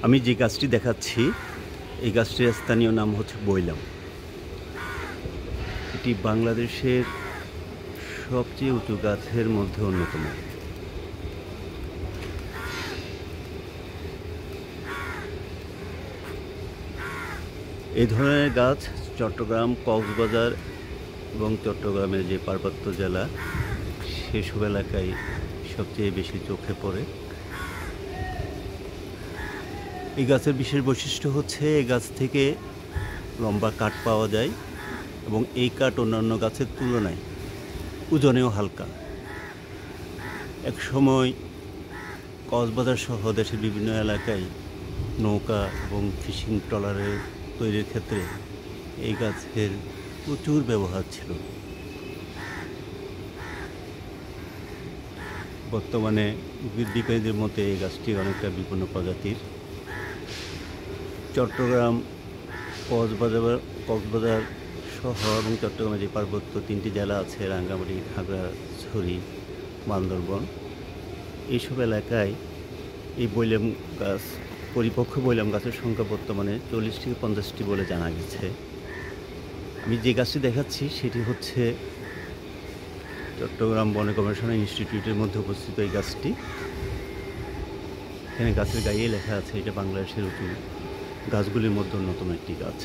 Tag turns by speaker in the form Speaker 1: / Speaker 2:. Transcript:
Speaker 1: আমি যে গাছটি দেখাচ্ছি এই গাছটির স্থানীয় নাম হচ্ছে বৈলাম। এটি বাংলাদেশের সবচেয়ে উঁচু গাছের মধ্যে অন্যতম। এই ধরনের গাছ চট্টগ্রাম, কক্সবাজার এবং চট্টগ্রামের যে পার্বত্য জেলা সেসব এলাকায় সবচেয়ে বেশি চোখে পড়ে। এই গাছের বিশেষ বৈশিষ্ট্য হচ্ছে এই গাছ থেকে লম্বা কাঠ পাওয়া যায় এবং এই কাঠ অন্যান্য গাছের তুলনায় ওজনেও হালকা। এক সময় কক্সবাজার সহ দেশের বিভিন্ন এলাকায় নৌকা এবং ফিশিং ট্রলারের তৈরির ক্ষেত্রে এই গাছের প্রচুর ব্যবহার ছিল। বর্তমানে উদ্ভিদ বিজ্ঞানীদের মতে এই গাছটি অনেকটা বিপন্ন প্রজাতির। চট্টগ্রাম, কক্সবাজার সহ এবং চট্টগ্রামে যে পার্বত্য 3টি জেলা আছে রাঙ্গামাটি, খাগড়াছড়ি, বান্দরবন, এইসব এলাকায় এই বৈলাম গাছ, পরিপক্ক বৈলাম গাছের সংখ্যা বর্তমানে 40 থেকে 50টি বলে জানা গেছে। আমি যে গাছটি দেখাচ্ছি সেটি হচ্ছে চট্টগ্রাম বন গবেষণা ইনস্টিটিউটের মধ্যে অবস্থিত এই গাছটি। এখানে গাছের গায়ে লেখা আছে এটা বাংলাদেশের উঁচু গাছগুলির মধ্যে অন্যতম একটি গাছ।